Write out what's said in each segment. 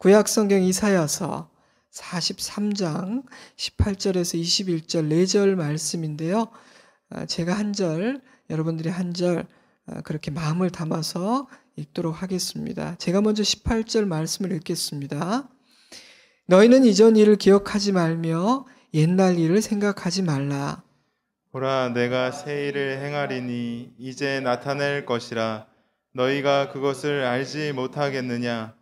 구약 성경 이사야서 43장 18절에서 21절 4절 말씀인데요. 제가 한 절, 여러분들이 한 절 그렇게 마음을 담아서 읽도록 하겠습니다. 제가 먼저 18절 말씀을 읽겠습니다. 너희는 이전 일을 기억하지 말며 옛날 일을 생각하지 말라. 보라, 내가 새 일을 행하리니 이제 나타낼 것이라. 너희가 그것을 알지 못하겠느냐?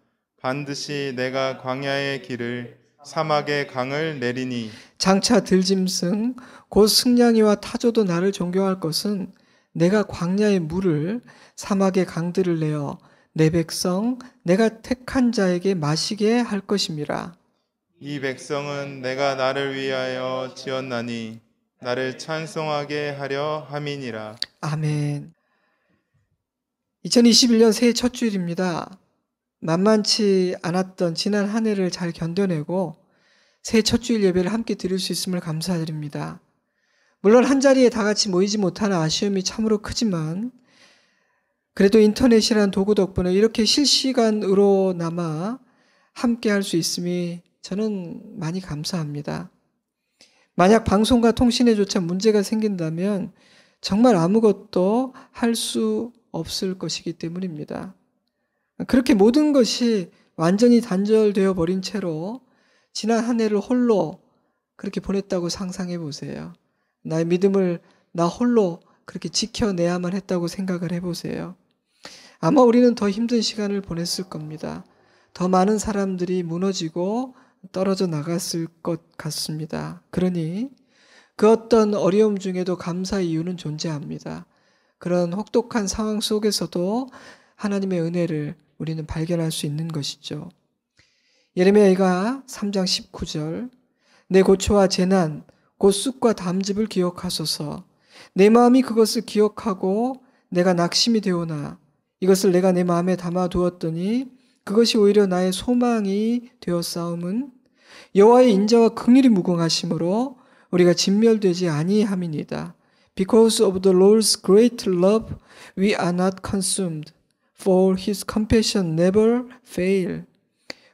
반드시 내가 광야의 길을 사막의 강을 내리니. 장차 들짐승 곧 승냥이와 타조도 나를 존경할 것은 내가 광야의 물을 사막의 강들을 내어 내 백성 내가 택한 자에게 마시게 할 것임이라. 이 백성은 내가 나를 위하여 지었나니 나를 찬송하게 하려 함이니라. 아멘. 2021년 새해 첫 주일입니다. 만만치 않았던 지난 한 해를 잘 견뎌내고 새해 첫 주일 예배를 함께 드릴 수 있음을 감사드립니다. 물론 한자리에 다 같이 모이지 못하는 아쉬움이 참으로 크지만 그래도 인터넷이라는 도구 덕분에 이렇게 실시간으로나마 함께 할 수 있음이 저는 많이 감사합니다. 만약 방송과 통신에조차 문제가 생긴다면 정말 아무것도 할 수 없을 것이기 때문입니다. 그렇게 모든 것이 완전히 단절되어 버린 채로 지난 한 해를 홀로 그렇게 보냈다고 상상해 보세요. 나의 믿음을 나 홀로 그렇게 지켜내야만 했다고 생각을 해보세요. 아마 우리는 더 힘든 시간을 보냈을 겁니다. 더 많은 사람들이 무너지고 떨어져 나갔을 것 같습니다. 그러니 그 어떤 어려움 중에도 감사의 이유는 존재합니다. 그런 혹독한 상황 속에서도 하나님의 은혜를 우리는 발견할 수 있는 것이죠. 예레미야가 3장 19절 내 고초와 재난 곧 쑥과 담즙을 기억하소서. 내 마음이 그것을 기억하고 내가 낙심이 되오나 이것을 내가 내 마음에 담아두었더니 그것이 오히려 나의 소망이 되었사옴은 여호와의 인자와 긍휼이 무궁하심으로 우리가 진멸되지 아니함이니이다. Because of the Lord's great love we are not consumed, for his compassion never fail.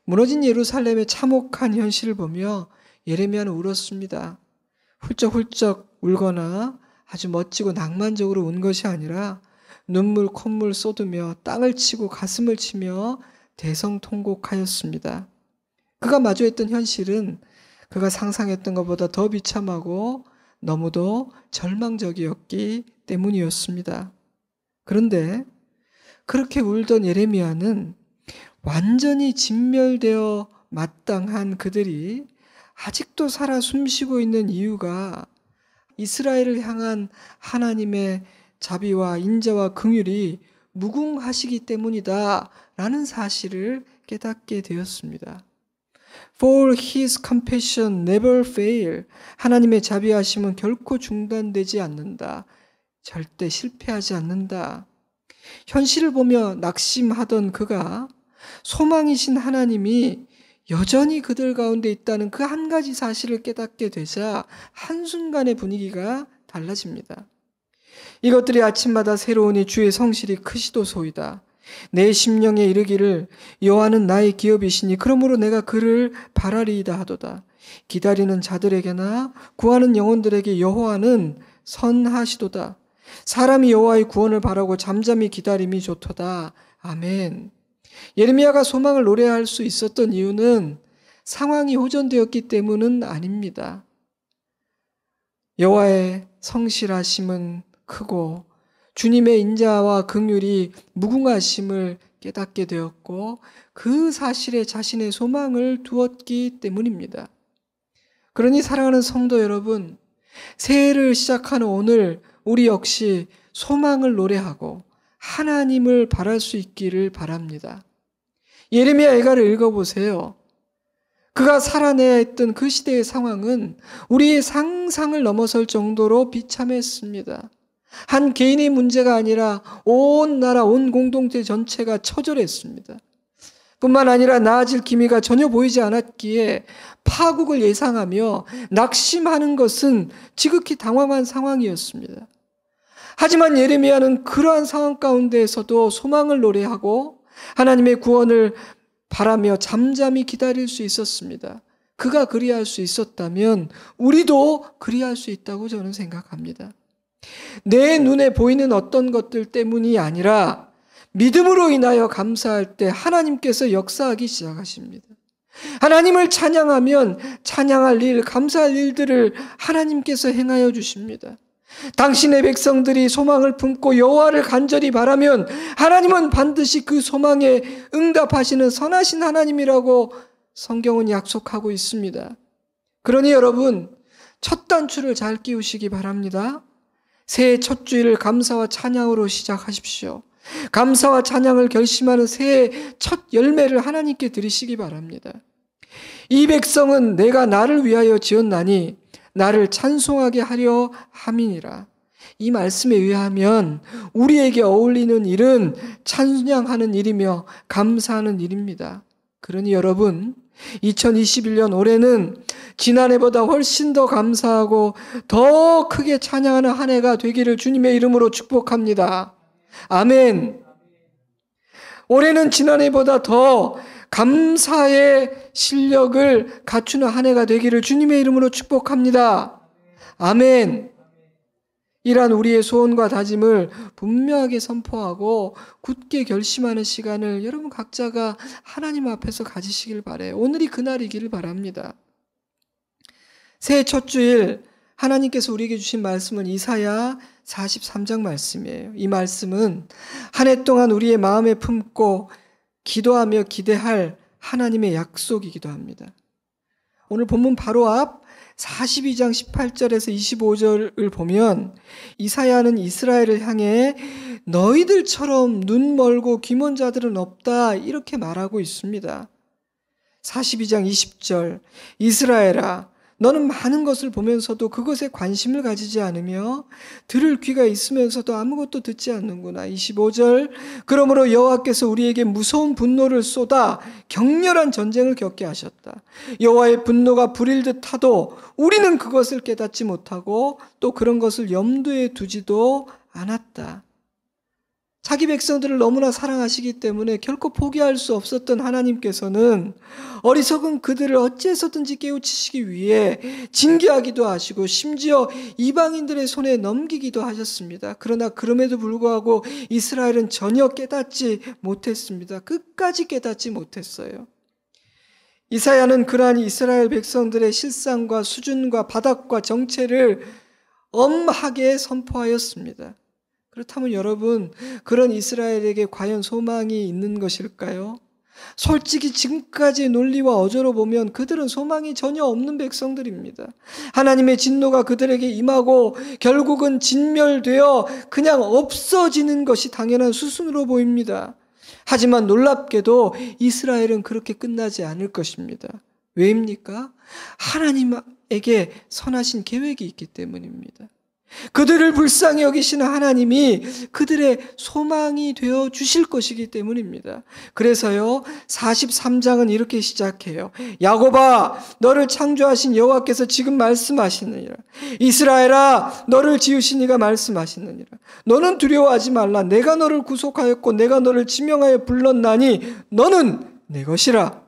무너진 예루살렘의 참혹한 현실을 보며 예레미야는 울었습니다. 훌쩍훌쩍 울거나 아주 멋지고 낭만적으로 운 것이 아니라 눈물 콧물 쏟으며 땅을 치고 가슴을 치며 대성통곡하였습니다. 그가 마주했던 현실은 그가 상상했던 것보다 더 비참하고 너무도 절망적이었기 때문이었습니다. 그런데 그렇게 울던 예레미야는 완전히 진멸되어 마땅한 그들이 아직도 살아 숨쉬고 있는 이유가 이스라엘을 향한 하나님의 자비와 인자와 긍휼이 무궁하시기 때문이다 라는 사실을 깨닫게 되었습니다. For his compassion never fail. 하나님의 자비하심은 결코 중단되지 않는다. 절대 실패하지 않는다. 현실을 보며 낙심하던 그가 소망이신 하나님이 여전히 그들 가운데 있다는 그 한 가지 사실을 깨닫게 되자 한순간의 분위기가 달라집니다. 이것들이 아침마다 새로우니 주의 성실이 크시도소이다. 내 심령에 이르기를 여호와는 나의 기업이시니 그러므로 내가 그를 바라리이다 하도다. 기다리는 자들에게나 구하는 영혼들에게 여호와는 선하시도다. 사람이 여호와의 구원을 바라고 잠잠히 기다림이 좋도다. 아멘. 예레미야가 소망을 노래할 수 있었던 이유는 상황이 호전되었기 때문은 아닙니다. 여호와의 성실하심은 크고 주님의 인자와 긍휼이 무궁하심을 깨닫게 되었고 그 사실에 자신의 소망을 두었기 때문입니다. 그러니 사랑하는 성도 여러분, 새해를 시작하는 오늘 우리 역시 소망을 노래하고 하나님을 바랄 수 있기를 바랍니다. 예레미야 애가를 읽어보세요. 그가 살아내야 했던 그 시대의 상황은 우리의 상상을 넘어설 정도로 비참했습니다. 한 개인의 문제가 아니라 온 나라, 온 공동체 전체가 처절했습니다. 뿐만 아니라 나아질 기미가 전혀 보이지 않았기에 파국을 예상하며 낙심하는 것은 지극히 당황한 상황이었습니다. 하지만 예레미야는 그러한 상황 가운데에서도 소망을 노래하고 하나님의 구원을 바라며 잠잠히 기다릴 수 있었습니다. 그가 그리할 수 있었다면 우리도 그리할 수 있다고 저는 생각합니다. 내 눈에 보이는 어떤 것들 때문이 아니라 믿음으로 인하여 감사할 때 하나님께서 역사하기 시작하십니다. 하나님을 찬양하면 찬양할 일, 감사할 일들을 하나님께서 행하여 주십니다. 당신의 백성들이 소망을 품고 여호와를 간절히 바라면 하나님은 반드시 그 소망에 응답하시는 선하신 하나님이라고 성경은 약속하고 있습니다. 그러니 여러분, 첫 단추를 잘 끼우시기 바랍니다. 새해 첫 주일을 감사와 찬양으로 시작하십시오. 감사와 찬양을 결심하는 새해 첫 열매를 하나님께 드리시기 바랍니다. 이 백성은 내가 나를 위하여 지었나니 나를 찬송하게 하려 함이니라. 이 말씀에 의하면 우리에게 어울리는 일은 찬양하는 일이며 감사하는 일입니다. 그러니 여러분, 2021년 올해는 지난해보다 훨씬 더 감사하고 더 크게 찬양하는 한 해가 되기를 주님의 이름으로 축복합니다. 아멘. 올해는 지난해보다 더 감사의 실력을 갖추는 한 해가 되기를 주님의 이름으로 축복합니다. 아멘. 이러한 우리의 소원과 다짐을 분명하게 선포하고 굳게 결심하는 시간을 여러분 각자가 하나님 앞에서 가지시길 바라요. 오늘이 그날이기를 바랍니다. 새해 첫 주일 하나님께서 우리에게 주신 말씀은 이사야 43장 말씀이에요. 이 말씀은 한 해 동안 우리의 마음에 품고 기도하며 기대할 하나님의 약속이기도 합니다. 오늘 본문 바로 앞 42장 18절에서 25절을 보면 이사야는 이스라엘을 향해 너희들처럼 눈 멀고 귀 먼 자들은 없다 이렇게 말하고 있습니다. 42장 20절 이스라엘아 너는 많은 것을 보면서도 그것에 관심을 가지지 않으며 들을 귀가 있으면서도 아무것도 듣지 않는구나. 25절 그러므로 여호와께서 우리에게 무서운 분노를 쏟아 격렬한 전쟁을 겪게 하셨다. 여호와의 분노가 불일 듯하도 우리는 그것을 깨닫지 못하고 또 그런 것을 염두에 두지도 않았다. 자기 백성들을 너무나 사랑하시기 때문에 결코 포기할 수 없었던 하나님께서는 어리석은 그들을 어찌해서든지 깨우치시기 위해 징계하기도 하시고 심지어 이방인들의 손에 넘기기도 하셨습니다. 그러나 그럼에도 불구하고 이스라엘은 전혀 깨닫지 못했습니다. 끝까지 깨닫지 못했어요. 이사야는 그러한 이스라엘 백성들의 실상과 수준과 바닥과 정체를 엄하게 선포하였습니다. 그렇다면 여러분, 그런 이스라엘에게 과연 소망이 있는 것일까요? 솔직히 지금까지의 논리와 어조로 보면 그들은 소망이 전혀 없는 백성들입니다. 하나님의 진노가 그들에게 임하고 결국은 진멸되어 그냥 없어지는 것이 당연한 수순으로 보입니다. 하지만 놀랍게도 이스라엘은 그렇게 끝나지 않을 것입니다. 왜입니까? 하나님에게 선하신 계획이 있기 때문입니다. 그들을 불쌍히 여기시는 하나님이 그들의 소망이 되어 주실 것이기 때문입니다. 그래서요 43장은 이렇게 시작해요. 야곱아 너를 창조하신 여호와께서 지금 말씀하시느니라. 이스라엘아 너를 지으신 이가 말씀하시느니라. 너는 두려워하지 말라. 내가 너를 구속하였고 내가 너를 지명하여 불렀나니 너는 내 것이라.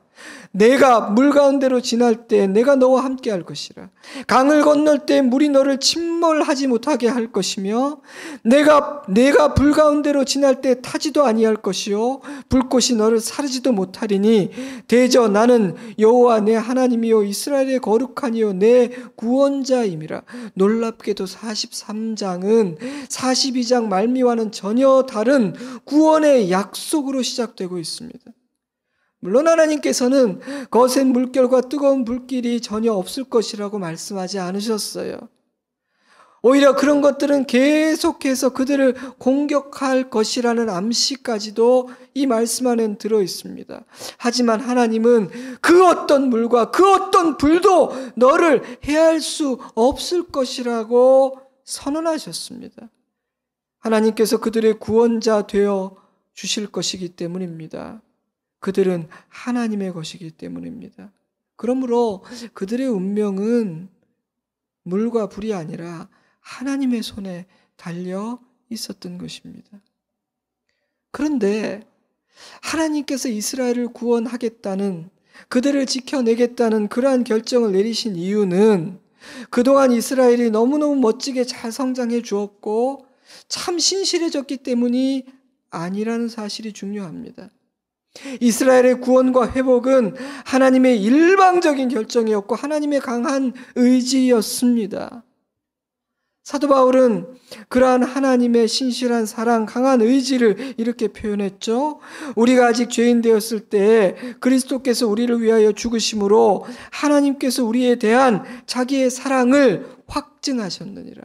내가 물 가운데로 지날 때 내가 너와 함께 할 것이라. 강을 건널 때 물이 너를 침몰하지 못하게 할 것이며 내가 불 가운데로 지날 때 타지도 아니할 것이요 불꽃이 너를 사르지도 못하리니 대저 나는 여호와 내 하나님이요 이스라엘의 거룩하니요 내 구원자임이라. 놀랍게도 43장은 42장 말미와는 전혀 다른 구원의 약속으로 시작되고 있습니다. 물론 하나님께서는 거센 물결과 뜨거운 불길이 전혀 없을 것이라고 말씀하지 않으셨어요. 오히려 그런 것들은 계속해서 그들을 공격할 것이라는 암시까지도 이 말씀 안에는 들어 있습니다. 하지만 하나님은 그 어떤 물과 그 어떤 불도 너를 해할 수 없을 것이라고 선언하셨습니다. 하나님께서 그들의 구원자 되어 주실 것이기 때문입니다. 그들은 하나님의 것이기 때문입니다. 그러므로 그들의 운명은 물과 불이 아니라 하나님의 손에 달려 있었던 것입니다. 그런데 하나님께서 이스라엘을 구원하겠다는, 그들을 지켜내겠다는 그러한 결정을 내리신 이유는 그동안 이스라엘이 너무너무 멋지게 잘 성장해 주었고 참 신실해졌기 때문이 아니라는 사실이 중요합니다. 이스라엘의 구원과 회복은 하나님의 일방적인 결정이었고 하나님의 강한 의지였습니다. 사도 바울은 그러한 하나님의 신실한 사랑, 강한 의지를 이렇게 표현했죠. 우리가 아직 죄인 되었을 때 그리스도께서 우리를 위하여 죽으심으로 하나님께서 우리에 대한 자기의 사랑을 확증하셨느니라.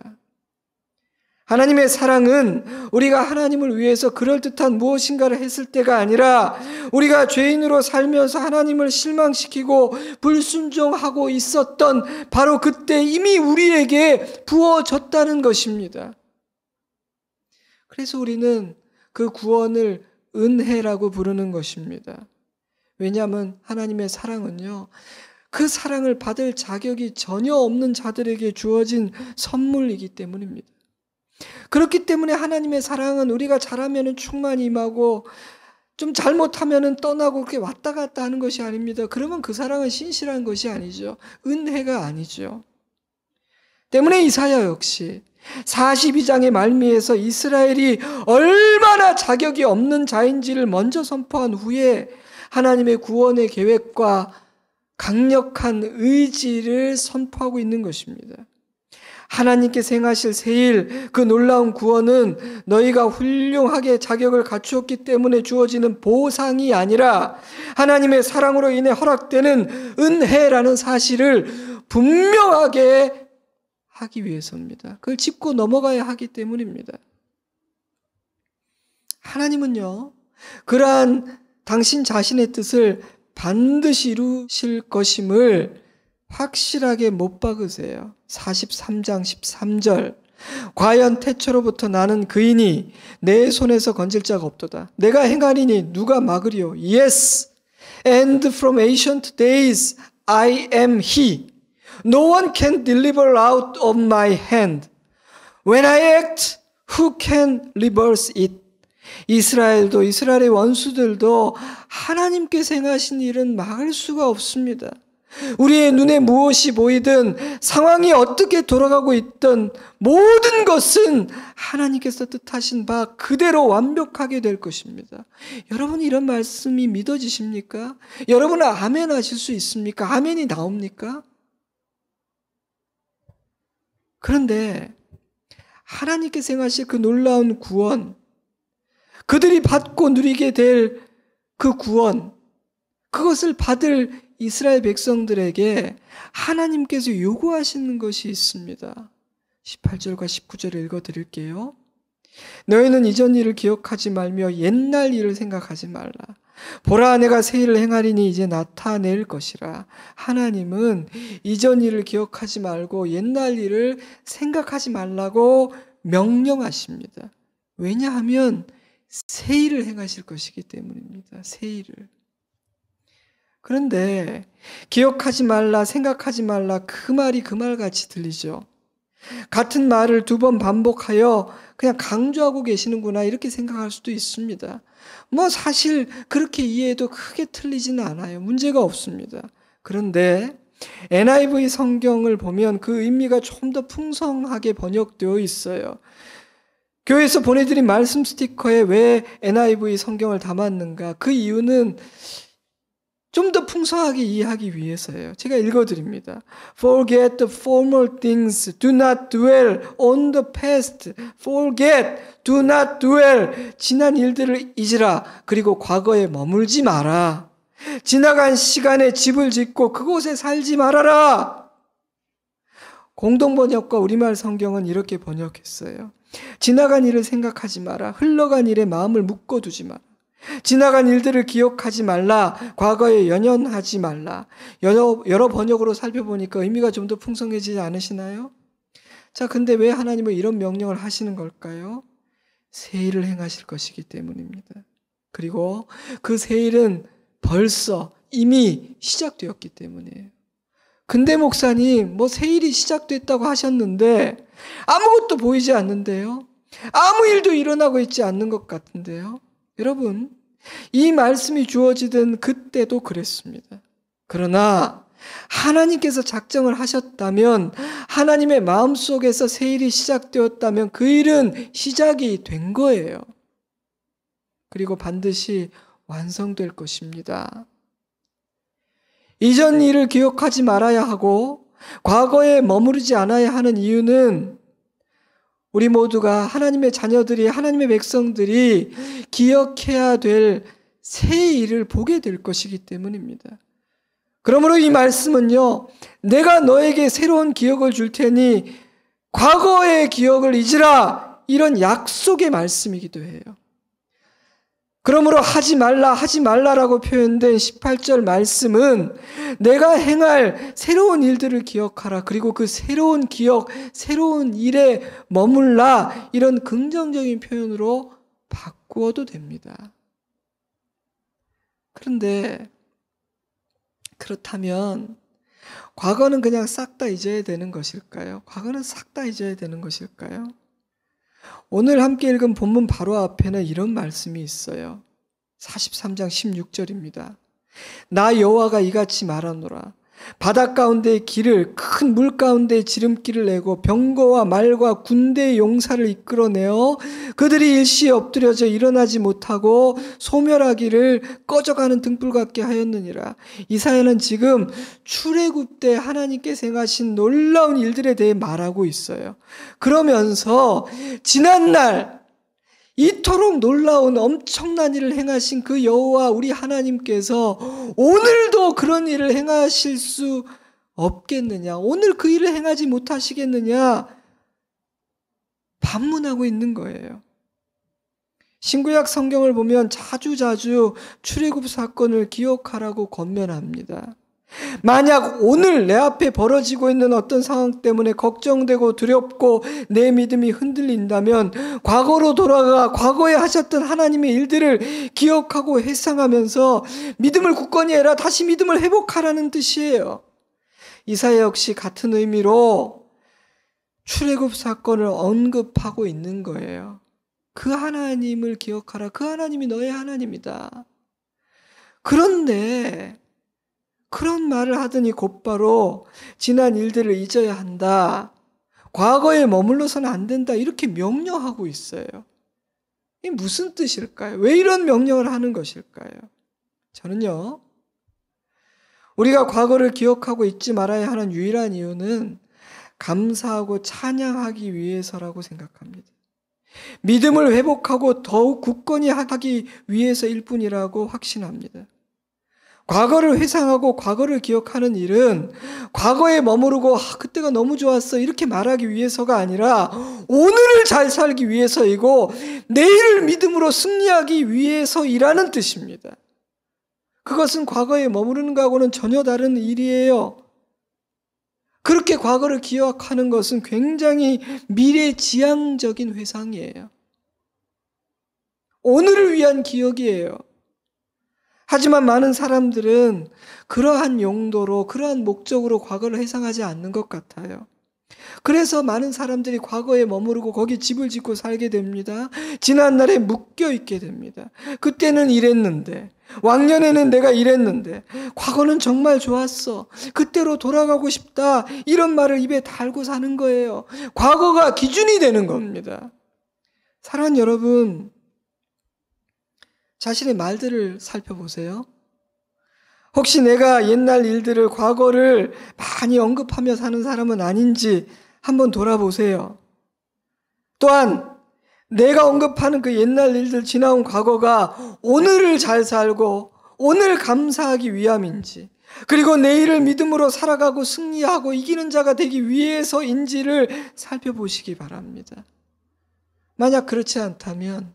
하나님의 사랑은 우리가 하나님을 위해서 그럴듯한 무엇인가를 했을 때가 아니라 우리가 죄인으로 살면서 하나님을 실망시키고 불순종하고 있었던 바로 그때 이미 우리에게 부어졌다는 것입니다. 그래서 우리는 그 구원을 은혜라고 부르는 것입니다. 왜냐하면 하나님의 사랑은요, 그 사랑을 받을 자격이 전혀 없는 자들에게 주어진 선물이기 때문입니다. 그렇기 때문에 하나님의 사랑은 우리가 잘하면 충만히 임하고 좀 잘못하면 떠나고 그렇게 왔다 갔다 하는 것이 아닙니다. 그러면 그 사랑은 신실한 것이 아니죠. 은혜가 아니죠. 때문에 이사야 역시 42장의 말미에서 이스라엘이 얼마나 자격이 없는 자인지를 먼저 선포한 후에 하나님의 구원의 계획과 강력한 의지를 선포하고 있는 것입니다. 하나님께서 행하실 새일 그 놀라운 구원은 너희가 훌륭하게 자격을 갖추었기 때문에 주어지는 보상이 아니라 하나님의 사랑으로 인해 허락되는 은혜라는 사실을 분명하게 하기 위해서입니다. 그걸 짚고 넘어가야 하기 때문입니다. 하나님은요, 그러한 당신 자신의 뜻을 반드시 이루실 것임을 확실하게 못 박으세요. 43장 13절. 과연 태초로부터 나는 그이니 내 손에서 건질 자가 없도다. 내가 행하리니 누가 막으리요? Yes, and from ancient days I am he. No one can deliver out of my hand. When I act, who can reverse it? 이스라엘도 이스라엘의 원수들도 하나님께서 행하신 일은 막을 수가 없습니다. 우리의 눈에 무엇이 보이든 상황이 어떻게 돌아가고 있든 모든 것은 하나님께서 뜻하신 바 그대로 완벽하게 될 것입니다. 여러분 이런 말씀이 믿어지십니까? 여러분은 아멘 하실 수 있습니까? 아멘이 나옵니까? 그런데 하나님께서 행하실 그 놀라운 구원, 그들이 받고 누리게 될 그 구원, 그것을 받을 이스라엘 백성들에게 하나님께서 요구하시는 것이 있습니다. 18절과 19절을 읽어드릴게요. 너희는 이전 일을 기억하지 말며 옛날 일을 생각하지 말라. 보라, 내가 새 일을 행하리니 이제 나타낼 것이라. 하나님은 이전 일을 기억하지 말고 옛날 일을 생각하지 말라고 명령하십니다. 왜냐하면 새 일을 행하실 것이기 때문입니다. 새 일을. 그런데 기억하지 말라, 생각하지 말라, 그 말이 그 말같이 들리죠. 같은 말을 두 번 반복하여 그냥 강조하고 계시는구나 이렇게 생각할 수도 있습니다. 뭐 사실 그렇게 이해해도 크게 틀리지는 않아요. 문제가 없습니다. 그런데 NIV 성경을 보면 그 의미가 좀 더 풍성하게 번역되어 있어요. 교회에서 보내드린 말씀 스티커에 왜 NIV 성경을 담았는가? 그 이유는 좀 더 풍성하게 이해하기 위해서예요. 제가 읽어드립니다. Forget the former things. Do not dwell on the past. Forget. Do not dwell. 지난 일들을 잊으라. 그리고 과거에 머물지 마라. 지나간 시간에 집을 짓고 그곳에 살지 말아라. 공동번역과 우리말 성경은 이렇게 번역했어요. 지나간 일을 생각하지 마라. 흘러간 일에 마음을 묶어두지 마라. 지나간 일들을 기억하지 말라. 과거에 연연하지 말라. 여러 번역으로 살펴보니까 의미가 좀 더 풍성해지지 않으시나요? 자, 근데 왜 하나님은 이런 명령을 하시는 걸까요? 새 일을 행하실 것이기 때문입니다. 그리고 그 새 일은 벌써 이미 시작되었기 때문이에요. 근데 목사님, 뭐 새 일이 시작됐다고 하셨는데 아무것도 보이지 않는데요? 아무 일도 일어나고 있지 않는 것 같은데요? 여러분, 이 말씀이 주어지던 그때도 그랬습니다. 그러나 하나님께서 작정을 하셨다면, 하나님의 마음속에서 새 일이 시작되었다면 그 일은 시작이 된 거예요. 그리고 반드시 완성될 것입니다. 이전 일을 기억하지 말아야 하고 과거에 머무르지 않아야 하는 이유는 우리 모두가 하나님의 자녀들이, 하나님의 백성들이 기억해야 될 새 일을 보게 될 것이기 때문입니다. 그러므로 이 말씀은요, 내가 너에게 새로운 기억을 줄 테니 과거의 기억을 잊으라, 이런 약속의 말씀이기도 해요. 그러므로 하지 말라라고 표현된 18절 말씀은 내가 행할 새로운 일들을 기억하라. 그리고 그 새로운 기억, 새로운 일에 머물라. 이런 긍정적인 표현으로 바꾸어도 됩니다. 그런데 그렇다면 과거는 그냥 싹 다 잊어야 되는 것일까요? 과거는 싹 다 잊어야 되는 것일까요? 오늘 함께 읽은 본문 바로 앞에는 이런 말씀이 있어요. 43장 16절입니다. 나 여호와가 이같이 말하노라. 바다 가운데의 길을, 큰 물 가운데의 지름길을 내고 병거와 말과 군대의 용사를 이끌어내어 그들이 일시에 엎드려져 일어나지 못하고 소멸하기를 꺼져가는 등불 같게 하였느니라. 이사야는 지금 출애굽 때 하나님께서 행하신 놀라운 일들에 대해 말하고 있어요. 그러면서 지난날 이토록 놀라운 엄청난 일을 행하신 그 여호와 우리 하나님께서 오늘도 그런 일을 행하실 수 없겠느냐? 오늘 그 일을 행하지 못하시겠느냐? 반문하고 있는 거예요. 신구약 성경을 보면 자주자주 출애굽 사건을 기억하라고 권면합니다. 만약 오늘 내 앞에 벌어지고 있는 어떤 상황 때문에 걱정되고 두렵고 내 믿음이 흔들린다면 과거로 돌아가 과거에 하셨던 하나님의 일들을 기억하고 회상하면서 믿음을 굳건히 해라, 다시 믿음을 회복하라는 뜻이에요. 이사야 역시 같은 의미로 출애굽 사건을 언급하고 있는 거예요. 그 하나님을 기억하라. 그 하나님이 너의 하나님이다. 그런데 그런 말을 하더니 곧바로 지난 일들을 잊어야 한다. 과거에 머물러서는 안 된다. 이렇게 명령하고 있어요. 이게 무슨 뜻일까요? 왜 이런 명령을 하는 것일까요? 저는요, 우리가 과거를 기억하고 잊지 말아야 하는 유일한 이유는 감사하고 찬양하기 위해서라고 생각합니다. 믿음을 회복하고 더욱 굳건히 하기 위해서일 뿐이라고 확신합니다. 과거를 회상하고 과거를 기억하는 일은 과거에 머무르고 그때가 너무 좋았어 이렇게 말하기 위해서가 아니라 오늘을 잘 살기 위해서이고 내일을 믿음으로 승리하기 위해서이라는 뜻입니다. 그것은 과거에 머무르는 것하고는 전혀 다른 일이에요. 그렇게 과거를 기억하는 것은 굉장히 미래지향적인 회상이에요. 오늘을 위한 기억이에요. 하지만 많은 사람들은 그러한 용도로, 그러한 목적으로 과거를 회상하지 않는 것 같아요. 그래서 많은 사람들이 과거에 머무르고 거기 집을 짓고 살게 됩니다. 지난날에 묶여 있게 됩니다. 그때는 이랬는데, 왕년에는 내가 이랬는데, 과거는 정말 좋았어. 그때로 돌아가고 싶다. 이런 말을 입에 달고 사는 거예요. 과거가 기준이 되는 겁니다. 사랑하는 여러분, 자신의 말들을 살펴보세요. 혹시 내가 옛날 일들을, 과거를 많이 언급하며 사는 사람은 아닌지 한번 돌아보세요. 또한 내가 언급하는 그 옛날 일들, 지나온 과거가 오늘을 잘 살고 오늘 감사하기 위함인지, 그리고 내일을 믿음으로 살아가고 승리하고 이기는 자가 되기 위해서인지를 살펴보시기 바랍니다. 만약 그렇지 않다면,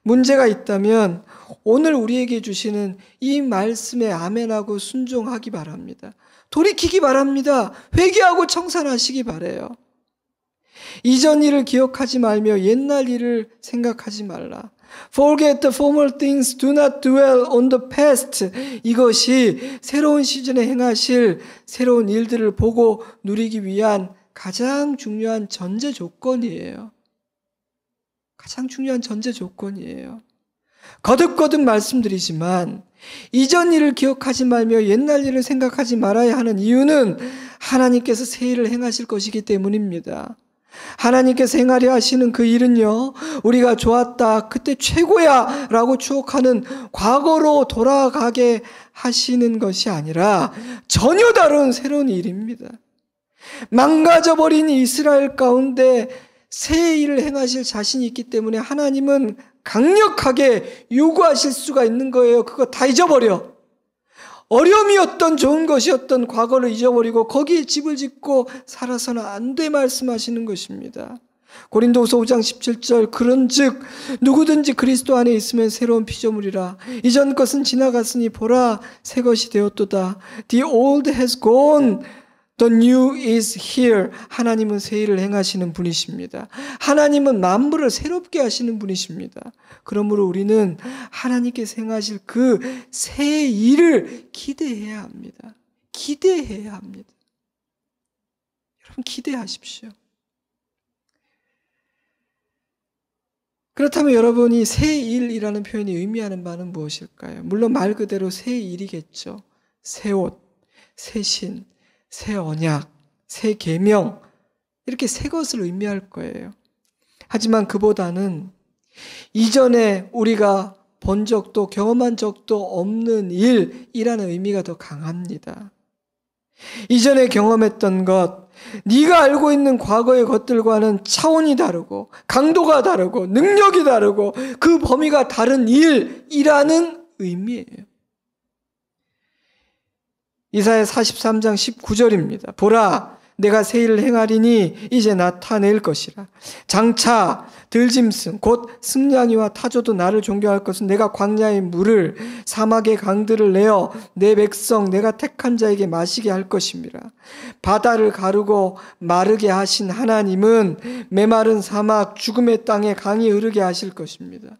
문제가 있다면 오늘 우리에게 주시는 이 말씀에 아멘하고 순종하기 바랍니다. 돌이키기 바랍니다. 회개하고 청산하시기 바라요. 이전 일을 기억하지 말며 옛날 일을 생각하지 말라. Forget the former things, do not dwell on the past. 이것이 새로운 시즌에 행하실 새로운 일들을 보고 누리기 위한 가장 중요한 전제 조건이에요. 가장 중요한 전제 조건이에요. 거듭거듭 말씀드리지만 이전 일을 기억하지 말며 옛날 일을 생각하지 말아야 하는 이유는 하나님께서 새 일을 행하실 것이기 때문입니다. 하나님께서 행하려 하시는 그 일은요, 우리가 좋았다, 그때 최고야 라고 추억하는 과거로 돌아가게 하시는 것이 아니라 전혀 다른 새로운 일입니다. 망가져버린 이스라엘 가운데 새 일을 행하실 자신이 있기 때문에 하나님은 강력하게 요구하실 수가 있는 거예요. 그거 다 잊어버려. 어려움이었던 좋은 것이었던 과거를 잊어버리고 거기에 집을 짓고 살아서는 안 돼 말씀하시는 것입니다. 고린도후서 5장 17절 그런즉 누구든지 그리스도 안에 있으면 새로운 피조물이라 이전 것은 지나갔으니 보라 새 것이 되었도다. The old has gone, the new is here. 하나님은 새 일을 행하시는 분이십니다. 하나님은 만물을 새롭게 하시는 분이십니다. 그러므로 우리는 하나님께서 행하실 그 새 일을 기대해야 합니다. 기대해야 합니다. 여러분 기대하십시오. 그렇다면 여러분이 새 일이라는 표현이 의미하는 바는 무엇일까요? 물론 말 그대로 새 일이겠죠. 새 옷, 새 신, 새 언약, 새 계명 이렇게 새 것을 의미할 거예요. 하지만 그보다는 이전에 우리가 본 적도 경험한 적도 없는 일이라는 의미가 더 강합니다. 이전에 경험했던 것, 네가 알고 있는 과거의 것들과는 차원이 다르고 강도가 다르고 능력이 다르고 그 범위가 다른 일이라는 의미예요. 이사야 43장 19절입니다. 보라 내가 새 일을 행하리니 이제 나타낼 것이라. 장차 들짐승 곧 승냥이와 타조도 나를 존경할 것은 내가 광야의 물을 사막의 강들을 내어 내 백성 내가 택한 자에게 마시게 할 것입니다. 바다를 가르고 마르게 하신 하나님은 메마른 사막 죽음의 땅에 강이 흐르게 하실 것입니다.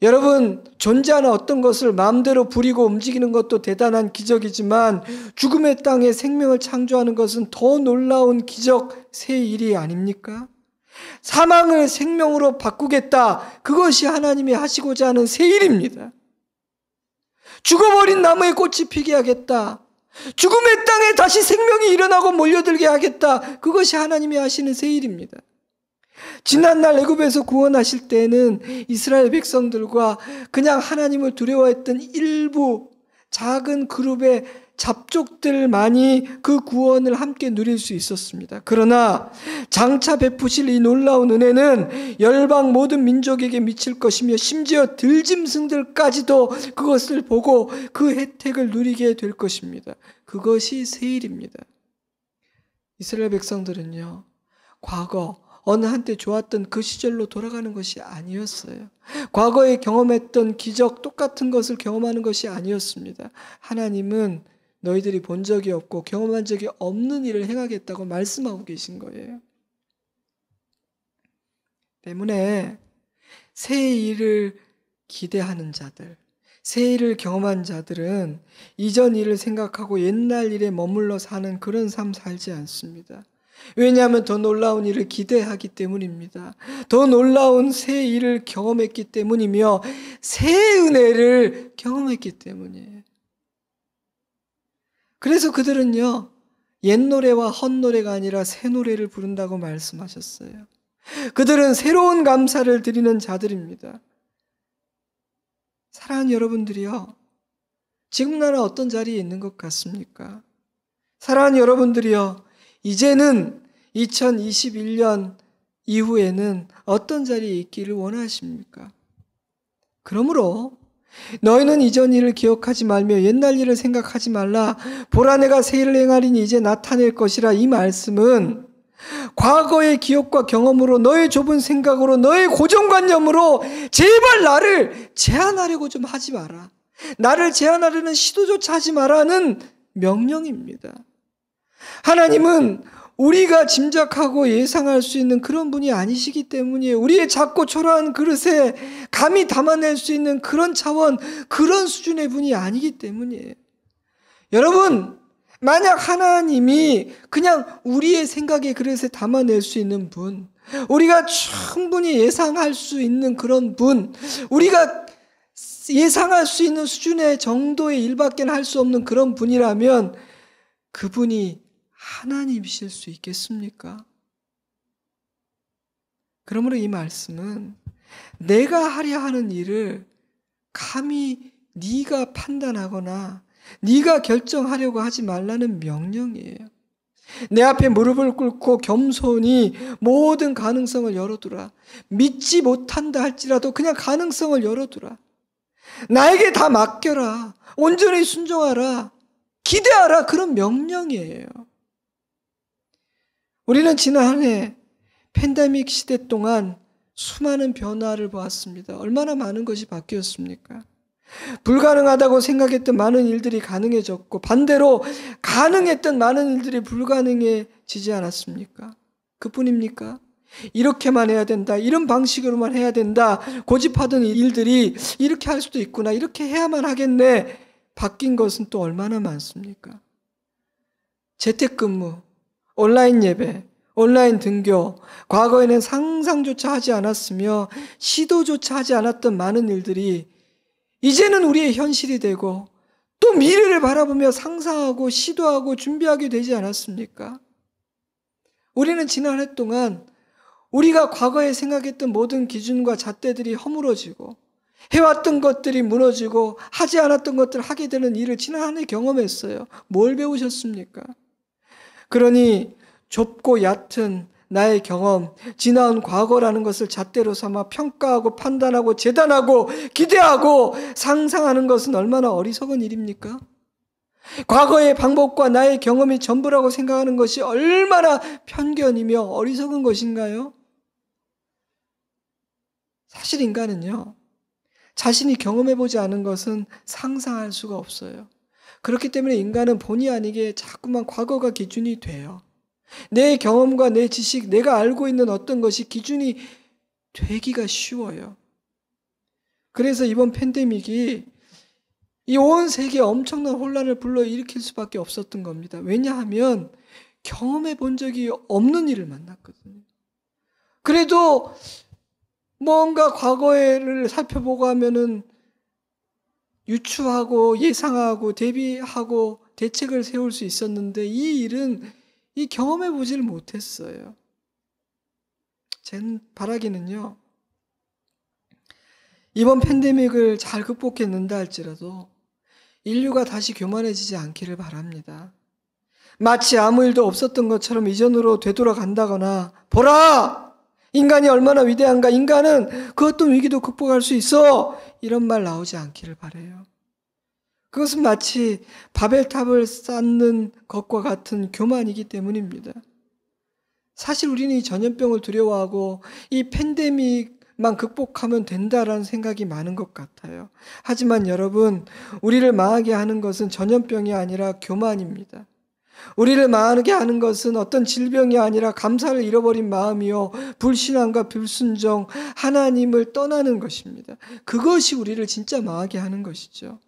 여러분 존재하는 어떤 것을 마음대로 부리고 움직이는 것도 대단한 기적이지만 죽음의 땅에 생명을 창조하는 것은 더 놀라운 기적 새 일이 아닙니까? 사망을 생명으로 바꾸겠다. 그것이 하나님이 하시고자 하는 새 일입니다. 죽어버린 나무에 꽃이 피게 하겠다. 죽음의 땅에 다시 생명이 일어나고 몰려들게 하겠다. 그것이 하나님이 하시는 새 일입니다. 지난날 애굽에서 구원하실 때는 이스라엘 백성들과 그냥 하나님을 두려워했던 일부 작은 그룹의 잡족들만이 그 구원을 함께 누릴 수 있었습니다. 그러나 장차 베푸실 이 놀라운 은혜는 열방 모든 민족에게 미칠 것이며 심지어 들짐승들까지도 그것을 보고 그 혜택을 누리게 될 것입니다. 그것이 새 일입니다. 이스라엘 백성들은요, 과거 어느 한때 좋았던 그 시절로 돌아가는 것이 아니었어요. 과거에 경험했던 기적 똑같은 것을 경험하는 것이 아니었습니다. 하나님은 너희들이 본 적이 없고 경험한 적이 없는 일을 행하겠다고 말씀하고 계신 거예요. 때문에 새 일을 기대하는 자들, 새 일을 경험한 자들은 이전 일을 생각하고 옛날 일에 머물러 사는 그런 삶 살지 않습니다. 왜냐하면 더 놀라운 일을 기대하기 때문입니다. 더 놀라운 새 일을 경험했기 때문이며 새 은혜를 경험했기 때문이에요. 그래서 그들은요, 옛 노래와 헛노래가 아니라 새 노래를 부른다고 말씀하셨어요. 그들은 새로운 감사를 드리는 자들입니다. 사랑하는 여러분들이요, 지금 나는 어떤 자리에 있는 것 같습니까? 사랑하는 여러분들이요, 이제는 2021년 이후에는 어떤 자리에 있기를 원하십니까? 그러므로 너희는 이전 일을 기억하지 말며 옛날 일을 생각하지 말라. 보라 내가 새 일을 행하리니 이제 나타낼 것이라. 이 말씀은 과거의 기억과 경험으로 너의 좁은 생각으로 너의 고정관념으로 제발 나를 제한하려고 좀 하지 마라. 나를 제한하려는 시도조차 하지 마라는 명령입니다. 하나님은 우리가 짐작하고 예상할 수 있는 그런 분이 아니시기 때문이에요. 우리의 작고 초라한 그릇에 감히 담아낼 수 있는 그런 차원, 그런 수준의 분이 아니기 때문이에요. 여러분, 만약 하나님이 그냥 우리의 생각의 그릇에 담아낼 수 있는 분, 우리가 충분히 예상할 수 있는 그런 분, 우리가 예상할 수 있는 수준의 정도의 일밖에 할 수 없는 그런 분이라면 그분이 하나님이실 수 있겠습니까? 그러므로 이 말씀은 내가 하려 하는 일을 감히 네가 판단하거나 네가 결정하려고 하지 말라는 명령이에요. 내 앞에 무릎을 꿇고 겸손히 모든 가능성을 열어두라. 믿지 못한다 할지라도 그냥 가능성을 열어두라. 나에게 다 맡겨라. 온전히 순종하라. 기대하라. 그런 명령이에요. 우리는 지난 한 해 팬데믹 시대 동안 수많은 변화를 보았습니다. 얼마나 많은 것이 바뀌었습니까? 불가능하다고 생각했던 많은 일들이 가능해졌고 반대로 가능했던 많은 일들이 불가능해지지 않았습니까? 그뿐입니까? 이렇게만 해야 된다. 이런 방식으로만 해야 된다. 고집하던 일들이 이렇게 할 수도 있구나. 이렇게 해야만 하겠네. 바뀐 것은 또 얼마나 많습니까? 재택근무, 온라인 예배, 온라인 등교, 과거에는 상상조차 하지 않았으며 시도조차 하지 않았던 많은 일들이 이제는 우리의 현실이 되고 또 미래를 바라보며 상상하고 시도하고 준비하게 되지 않았습니까? 우리는 지난 한 해 동안 우리가 과거에 생각했던 모든 기준과 잣대들이 허물어지고 해왔던 것들이 무너지고 하지 않았던 것들을 하게 되는 일을 지난 한 해 경험했어요. 뭘 배우셨습니까? 그러니 좁고 얕은 나의 경험, 지나온 과거라는 것을 잣대로 삼아 평가하고 판단하고 재단하고 기대하고 상상하는 것은 얼마나 어리석은 일입니까? 과거의 방법과 나의 경험이 전부라고 생각하는 것이 얼마나 편견이며 어리석은 것인가요? 사실 인간은요, 자신이 경험해보지 않은 것은 상상할 수가 없어요. 그렇기 때문에 인간은 본의 아니게 자꾸만 과거가 기준이 돼요. 내 경험과 내 지식, 내가 알고 있는 어떤 것이 기준이 되기가 쉬워요. 그래서 이번 팬데믹이 이 온 세계에 엄청난 혼란을 불러일으킬 수밖에 없었던 겁니다. 왜냐하면 경험해 본 적이 없는 일을 만났거든요. 그래도 뭔가 과거를 살펴보고 하면은 유추하고 예상하고 대비하고 대책을 세울 수 있었는데 이 일은 이 경험해 보지를 못했어요. 제 바라기는요, 이번 팬데믹을 잘 극복했는다 할지라도 인류가 다시 교만해지지 않기를 바랍니다. 마치 아무 일도 없었던 것처럼 이전으로 되돌아간다거나 보라! 인간이 얼마나 위대한가, 인간은 그 어떤 위기도 극복할 수 있어, 이런 말 나오지 않기를 바라요. 그것은 마치 바벨탑을 쌓는 것과 같은 교만이기 때문입니다. 사실 우리는 이 전염병을 두려워하고 이 팬데믹만 극복하면 된다라는 생각이 많은 것 같아요. 하지만 여러분, 우리를 망하게 하는 것은 전염병이 아니라 교만입니다. 우리를 망하게 하는 것은 어떤 질병이 아니라 감사를 잃어버린 마음이요, 불신앙과 불순종, 하나님을 떠나는 것입니다. 그것이 우리를 진짜 망하게 하는 것이죠.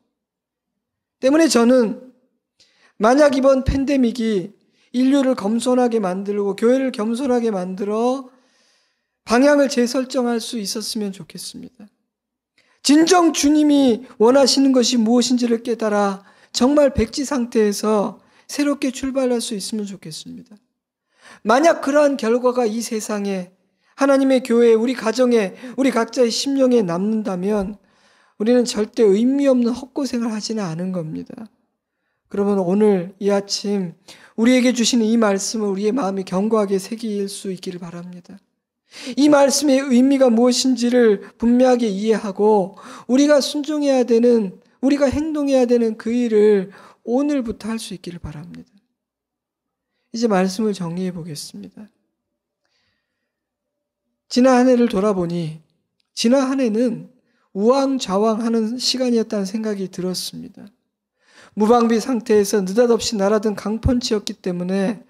때문에 저는 만약 이번 팬데믹이 인류를 겸손하게 만들고 교회를 겸손하게 만들어 방향을 재설정할 수 있었으면 좋겠습니다. 진정 주님이 원하시는 것이 무엇인지를 깨달아 정말 백지 상태에서 새롭게 출발할 수 있으면 좋겠습니다. 만약 그러한 결과가 이 세상에, 하나님의 교회에, 우리 가정에, 우리 각자의 심령에 남는다면 우리는 절대 의미 없는 헛고생을 하지는 않은 겁니다. 그러면 오늘 이 아침 우리에게 주시는 이 말씀을 우리의 마음에 견고하게 새길 수 있기를 바랍니다. 이 말씀의 의미가 무엇인지를 분명하게 이해하고 우리가 순종해야 되는, 우리가 행동해야 되는 그 일을 오늘부터 할 수 있기를 바랍니다. 이제 말씀을 정리해 보겠습니다. 지난 한 해를 돌아보니 지난 한 해는 우왕좌왕하는 시간이었다는 생각이 들었습니다. 무방비 상태에서 느닷없이 날아든 강펀치였기 때문에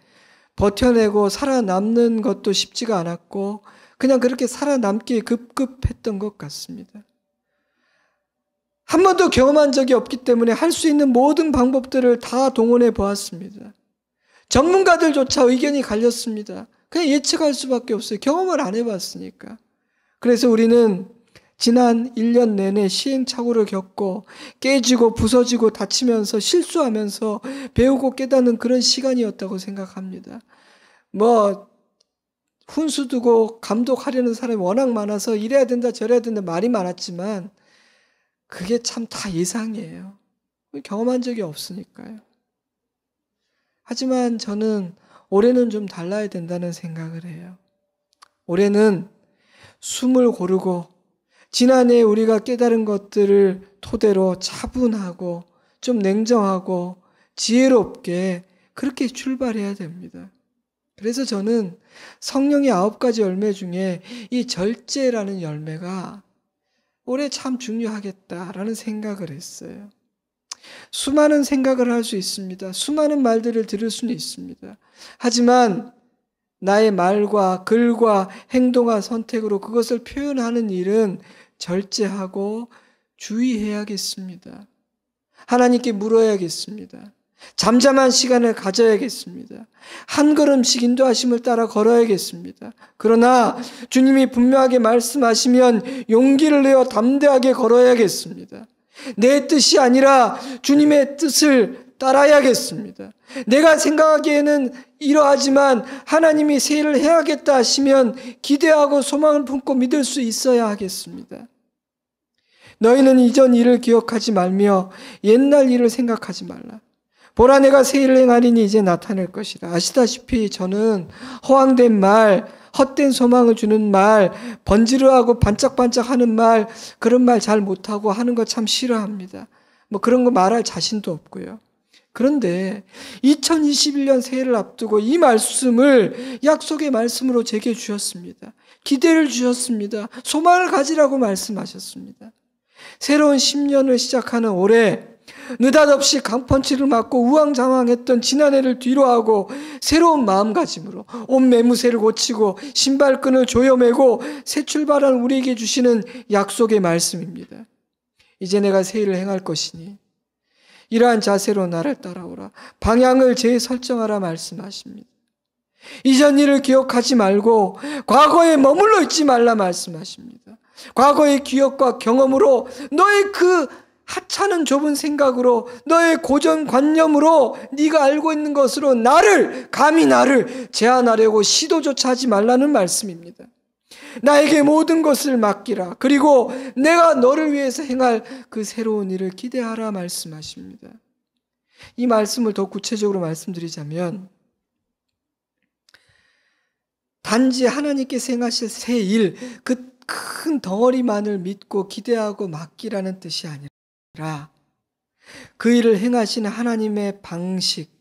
버텨내고 살아남는 것도 쉽지가 않았고 그냥 그렇게 살아남기에 급급했던 것 같습니다. 한 번도 경험한 적이 없기 때문에 할 수 있는 모든 방법들을 다 동원해 보았습니다. 전문가들조차 의견이 갈렸습니다. 그냥 예측할 수밖에 없어요. 경험을 안 해봤으니까. 그래서 우리는 지난 1년 내내 시행착오를 겪고 깨지고 부서지고 다치면서 실수하면서 배우고 깨닫는 그런 시간이었다고 생각합니다. 훈수 두고 감독하려는 사람이 워낙 많아서 이래야 된다 저래야 된다 말이 많았지만 그게 참 다 예상이에요. 경험한 적이 없으니까요. 하지만 저는 올해는 좀 달라야 된다는 생각을 해요. 올해는 숨을 고르고 지난해 우리가 깨달은 것들을 토대로 차분하고 좀 냉정하고 지혜롭게 그렇게 출발해야 됩니다. 그래서 저는 성령의 9가지 열매 중에 이 절제라는 열매가 올해 참 중요하겠다라는 생각을 했어요. 수많은 생각을 할 수 있습니다. 수많은 말들을 들을 수는 있습니다. 하지만 나의 말과 글과 행동과 선택으로 그것을 표현하는 일은 절제하고 주의해야겠습니다. 하나님께 물어야겠습니다. 잠잠한 시간을 가져야겠습니다. 한 걸음씩 인도하심을 따라 걸어야겠습니다. 그러나 주님이 분명하게 말씀하시면 용기를 내어 담대하게 걸어야겠습니다. 내 뜻이 아니라 주님의 뜻을 따라야겠습니다. 내가 생각하기에는 이러하지만 하나님이 새 일을 해야겠다 하시면 기대하고 소망을 품고 믿을 수 있어야 하겠습니다. 너희는 이전 일을 기억하지 말며 옛날 일을 생각하지 말라. 보라, 내가 새 일을 행하리니 이제 나타낼 것이라. 아시다시피 저는 허황된 말, 헛된 소망을 주는 말, 번지르하고 반짝반짝하는 말, 그런 말 잘 못하고 하는 거 참 싫어합니다. 그런 거 말할 자신도 없고요. 그런데 2021년 새해를 앞두고 이 말씀을 약속의 말씀으로 제게 주셨습니다. 기대를 주셨습니다. 소망을 가지라고 말씀하셨습니다. 새로운 10년을 시작하는 올해 느닷없이 강펀치를 맞고 우왕좌왕했던 지난해를 뒤로하고 새로운 마음가짐으로 옷 매무새를 고치고 신발끈을 조여매고 새 출발한 우리에게 주시는 약속의 말씀입니다. 이제 내가 새 일을 행할 것이니 이러한 자세로 나를 따라오라. 방향을 재설정하라 말씀하십니다. 이전 일을 기억하지 말고 과거에 머물러 있지 말라 말씀하십니다. 과거의 기억과 경험으로 너의 그 하찮은 좁은 생각으로 너의 고정관념으로 네가 알고 있는 것으로 감히 나를 제한하려고 시도조차 하지 말라는 말씀입니다. 나에게 모든 것을 맡기라. 그리고 내가 너를 위해서 행할 그 새로운 일을 기대하라 말씀하십니다. 이 말씀을 더 구체적으로 말씀드리자면 단지 하나님께서 행하실 새 일, 그 큰 덩어리만을 믿고 기대하고 맡기라는 뜻이 아니라 그 일을 행하시는 하나님의 방식,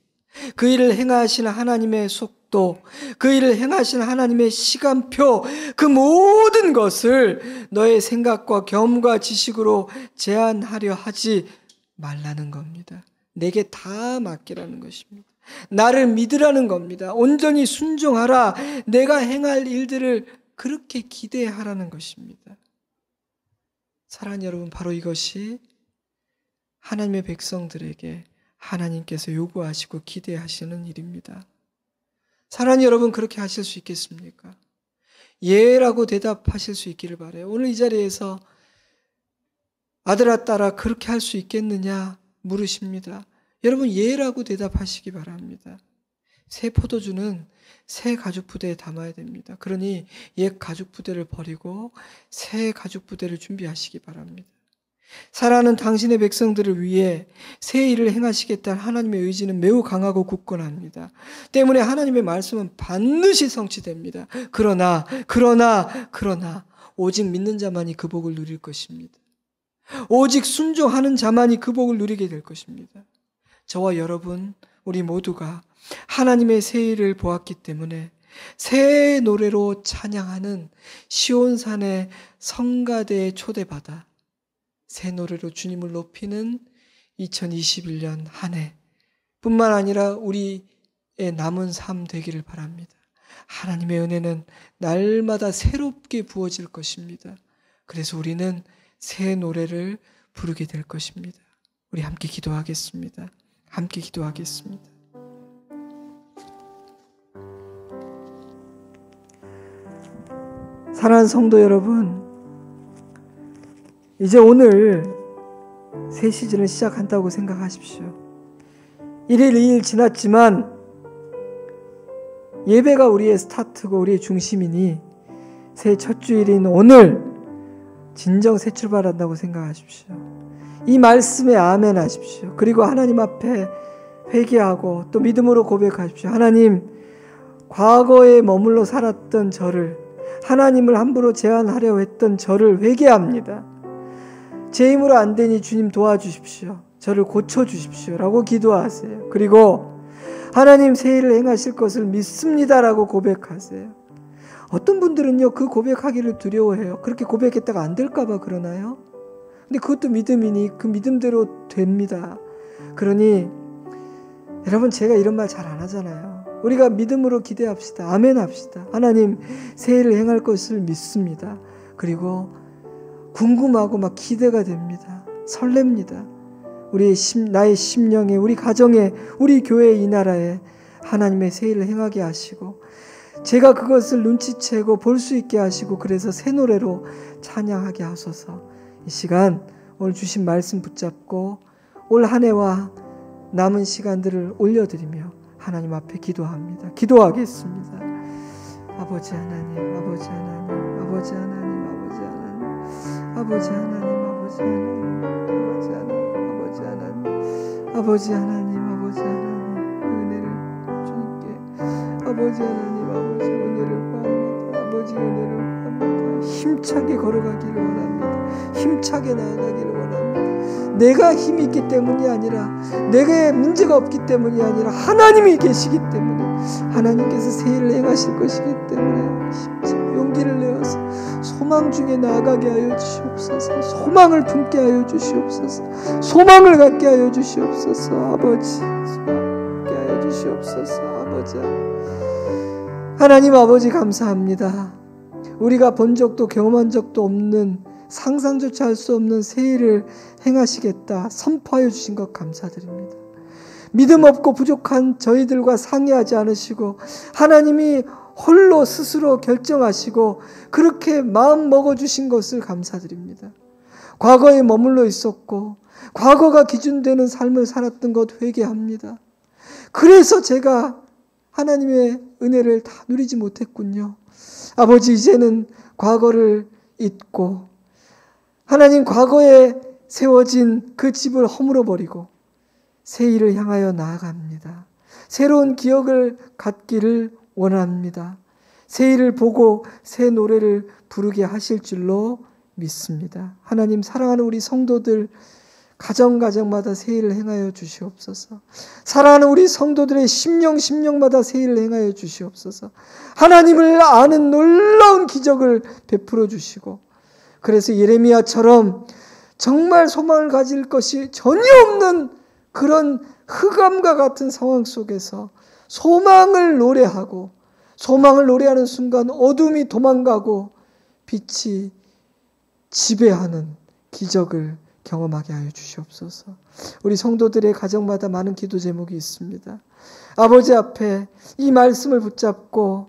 그 일을 행하시는 하나님의 속도, 그 일을 행하시는 하나님의 시간표, 그 모든 것을 너의 생각과 경험과 지식으로 제한하려 하지 말라는 겁니다. 내게 다 맡기라는 것입니다. 나를 믿으라는 겁니다. 온전히 순종하라. 내가 행할 일들을 그렇게 기대하라는 것입니다. 사랑하는 여러분, 바로 이것이 하나님의 백성들에게 하나님께서 요구하시고 기대하시는 일입니다. 사랑하는 여러분, 그렇게 하실 수 있겠습니까? 예라고 대답하실 수 있기를 바라요. 오늘 이 자리에서 아들아 딸아 그렇게 할 수 있겠느냐 물으십니다. 여러분, 예라고 대답하시기 바랍니다. 새 포도주는 새 가죽 부대에 담아야 됩니다. 그러니 옛 가죽 부대를 버리고 새 가죽 부대를 준비하시기 바랍니다. 사랑하는 당신의 백성들을 위해 새 일을 행하시겠다는 하나님의 의지는 매우 강하고 굳건합니다. 때문에 하나님의 말씀은 반드시 성취됩니다. 그러나 오직 믿는 자만이 그 복을 누릴 것입니다. 오직 순종하는 자만이 그 복을 누리게 될 것입니다. 저와 여러분, 우리 모두가 하나님의 새 일을 보았기 때문에 새 노래로 찬양하는 시온산의 성가대에 초대받아 새 노래로 주님을 높이는 2021년 한 해 뿐만 아니라 우리의 남은 삶 되기를 바랍니다. 하나님의 은혜는 날마다 새롭게 부어질 것입니다. 그래서 우리는 새 노래를 부르게 될 것입니다. 우리 함께 기도하겠습니다. 함께 기도하겠습니다. 사랑하는 성도 여러분, 이제 오늘 새 시즌을 시작한다고 생각하십시오. 1일, 2일 지났지만 예배가 우리의 스타트고 우리의 중심이니 새해 첫 주일인 오늘 진정 새 출발한다고 생각하십시오. 이 말씀에 아멘 하십시오. 그리고 하나님 앞에 회개하고 또 믿음으로 고백하십시오. 하나님, 과거에 머물러 살았던 저를, 하나님을 함부로 제한하려 했던 저를 회개합니다. 제 힘으로 안 되니 주님 도와주십시오. 저를 고쳐주십시오. 라고 기도하세요. 그리고 하나님 새해를 행하실 것을 믿습니다라고 고백하세요. 어떤 분들은요, 그 고백하기를 두려워해요. 그렇게 고백했다가 안 될까봐 그러나요? 근데 그것도 믿음이니 그 믿음대로 됩니다. 그러니 여러분, 제가 이런 말 잘 안 하잖아요. 우리가 믿음으로 기대합시다. 아멘 합시다. 하나님 새해를 행할 것을 믿습니다. 그리고 궁금하고 막 기대가 됩니다. 설렙니다. 나의 심령에, 우리 가정에, 우리 교회, 이 나라에 하나님의 새해를 행하게 하시고 제가 그것을 눈치채고 볼 수 있게 하시고 그래서 새 노래로 찬양하게 하소서. 이 시간 오늘 주신 말씀 붙잡고 올 한 해와 남은 시간들을 올려드리며 하나님 앞에 기도합니다. 기도하겠습니다. 아버지 하나님, 아버지 하나님, 아버지 하나님, 아버지 하나님, 아버지 하나님, 아버지 하나님, 아버지 하나님, 아버지 하나님, 아버지 하나님, 아버지 하나님, 은혜를 주님께, 아버지 하나님, 아버지 은혜를 구합니다. 아버지 은혜를 구합니다. 힘차게 걸어가기를 원합니다. 힘차게 나아가기를 원합니다. 내가 힘이 있기 때문이 아니라, 내게 문제가 없기 때문이 아니라 하나님이 계시기 때문에, 하나님께서 새해를 행하실 것이기 때문에 힘차게 용기를 내어서 소망 중에 나아가게 하여 주시옵소서. 소망을 품게 하여 주시옵소서. 소망을 갖게 하여 주시옵소서. 아버지, 소망을 갖게 하여 주시옵소서. 아버지, 하나님 아버지 감사합니다. 우리가 본 적도 경험한 적도 없는, 상상조차 할 수 없는 새해를 행하시겠다 선포하여 주신 것 감사드립니다. 믿음 없고 부족한 저희들과 상의하지 않으시고 하나님이 홀로 스스로 결정하시고 그렇게 마음 먹어주신 것을 감사드립니다. 과거에 머물러 있었고 과거가 기준되는 삶을 살았던 것 회개합니다. 그래서 제가 하나님의 은혜를 다 누리지 못했군요. 아버지, 이제는 과거를 잊고 하나님 과거에 세워진 그 집을 허물어버리고 새 일을 향하여 나아갑니다. 새로운 기억을 갖기를 원합니다. 새 일을 보고 새 노래를 부르게 하실 줄로 믿습니다. 하나님, 사랑하는 우리 성도들 가정마다 새 일을 행하여 주시옵소서. 사랑하는 우리 성도들의 심령마다 새 일을 행하여 주시옵소서. 하나님을 아는 놀라운 기적을 베풀어 주시고, 그래서 예레미야처럼 정말 소망을 가질 것이 전혀 없는 그런 흑암과 같은 상황 속에서 소망을 노래하고, 소망을 노래하는 순간 어둠이 도망가고 빛이 지배하는 기적을 경험하게 하여 주시옵소서. 우리 성도들의 가정마다 많은 기도 제목이 있습니다. 아버지 앞에 이 말씀을 붙잡고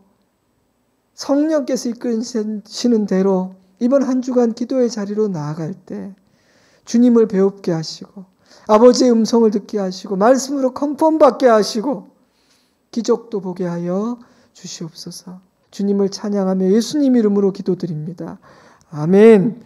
성령께서 이끄시는 대로 이번 한 주간 기도의 자리로 나아갈 때 주님을 배웁게 하시고 아버지의 음성을 듣게 하시고 말씀으로 컨펌 받게 하시고 기적도 보게 하여 주시옵소서. 주님을 찬양하며 예수님 이름으로 기도드립니다. 아멘.